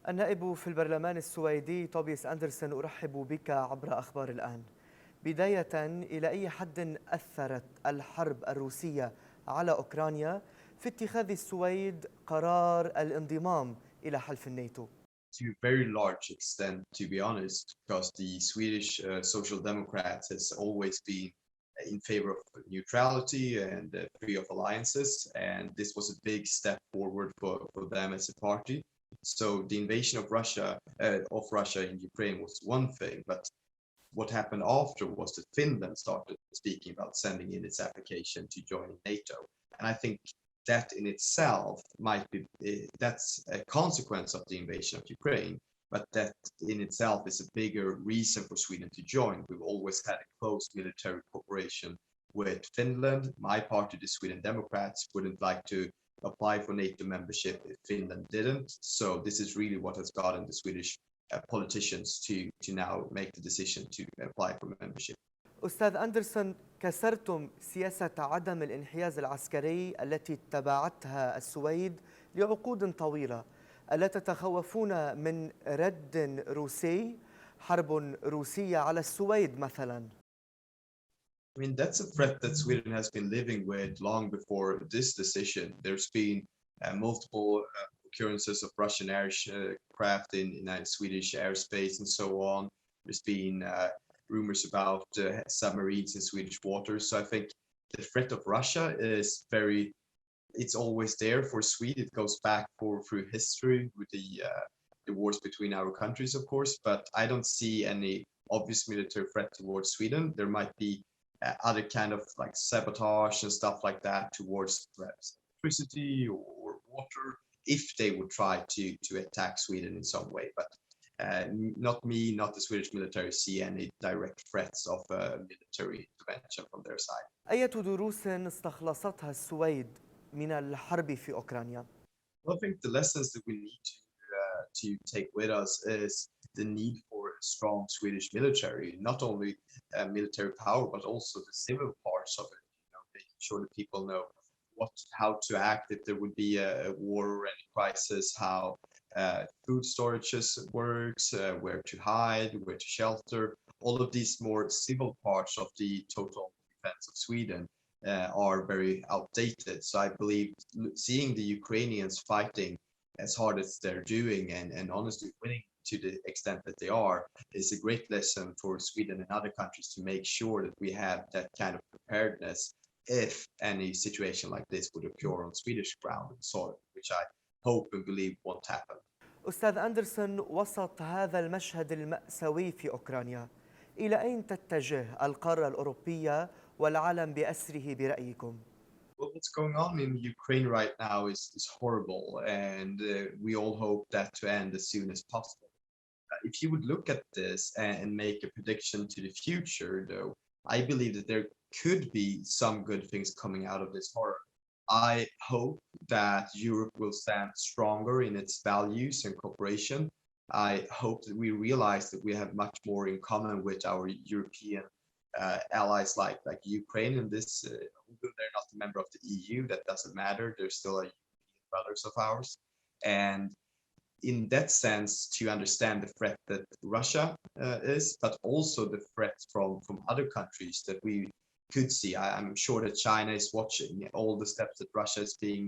النائب في البرلمان السويدي توبياس أندرسون، أرحب بك عبر أخبار الآن. بداية، إلى أي حد أثرت الحرب الروسية على أوكرانيا في اتخاذ السويد قرار الانضمام إلى حلف الناتو؟ To a very large extent, to be honest, because the Swedish Social Democrats has always been in favor of neutrality and free of alliances, and this was a big step forward for them as a party. So the invasion of Russia in Ukraine was one thing, but what happened after was that Finland started speaking about sending in its application to join NATO, and I think that in itself might be that's a consequence of the invasion of Ukraine, but that in itself is a bigger reason for Sweden to join. We've always had a close military cooperation with Finland. My party, the Sweden Democrats, wouldn't like to apply for NATO membership if Finland didn't. So this is really what has gotten the Swedish politicians to now make the decision to apply for membership. أستاذ أندرسون، كسرتم سياسة عدم الانحياز العسكري التي اتبعتها السويد لعقود طويلة. ألا تتخوفون من رد روسي، حرب روسية على السويد مثلا؟ I mean, that's a threat that Sweden has been living with long before this decision. There's been multiple occurrences of Russian aircraft in Swedish airspace and so on. There's been rumors about submarines in Swedish waters. So I think the threat of Russia is it's always there for Sweden. It goes back through history with the wars between our countries, of course, but I don't see any obvious military threat towards Sweden. There might be other kind of like sabotage and stuff like that towards perhaps electricity or water if they would try to attack Sweden in some way. But not me, not the Swedish military see any direct threats of military intervention from their side. أية دروس استخلصتها السويد من الحرب في أوكرانيا؟ I think the lessons that we need to take with us is the need for a strong Swedish military, not only military power, but also the civil parts of it. Making sure that people know how to act if there would be a war or any crisis, how food storages works, where to hide, where to shelter. All of these more civil parts of the total defense of Sweden are very outdated. So I believe seeing the Ukrainians fighting as hard as they're doing and honestly winning to the extent that they are is a great lesson for Sweden and other countries to make sure that we have that kind of preparedness if any situation like this would occur on Swedish ground and soil, which I hope and believe won't happen. أستاذ أندرسون، وسط هذا المشهد المأساوي في أوكرانيا، إلى أين تتجه القارة الأوروبية والعالم بأسره برأيكم؟ Well, what's going on in Ukraine right now is horrible, and we all hope that to end as soon as possible. If you would look at this and make a prediction to the future, though, I believe that there could be some good things coming out of this horror. I hope that Europe will stand stronger in its values and cooperation. I hope that we realize that we have much more in common with our European allies like Ukraine in this. They're not a member of the EU, that doesn't matter. They're still a European brothers of ours. And in that sense, to understand the threat that Russia is, but also the threat from other countries that we could see. I'm sure that China is watching all the steps that Russia is doing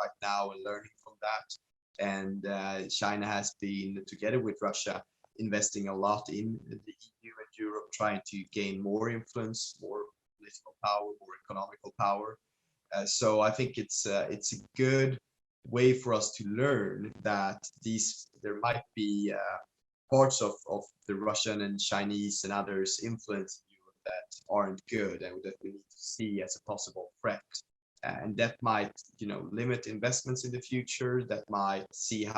right now and learning from that. And China has been, together with Russia, investing a lot in the EU and Europe, trying to gain more influence, more political power, more economical power. So I think it's a good way for us to learn that there might be parts of the Russian and Chinese and others influence in Europe that aren't good and that we need to see as a possible threat. And that might, limit investments in the future. That might see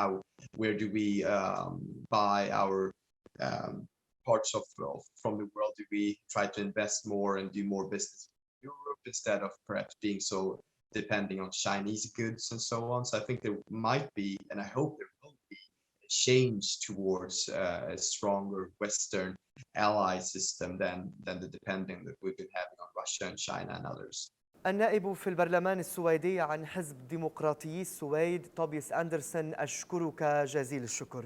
where do we buy our parts from the world? Do we try to invest more and do more business in Europe instead of perhaps being so depending on Chinese goods and so on? So I think there might be, and I hope there will be, a change towards a stronger Western ally system than the depending that we've been having on Russia and China and others. النائب في البرلمان السويدي عن حزب ديمقراطيي السويد توبياس أندرسون، أشكرك جزيل الشكر.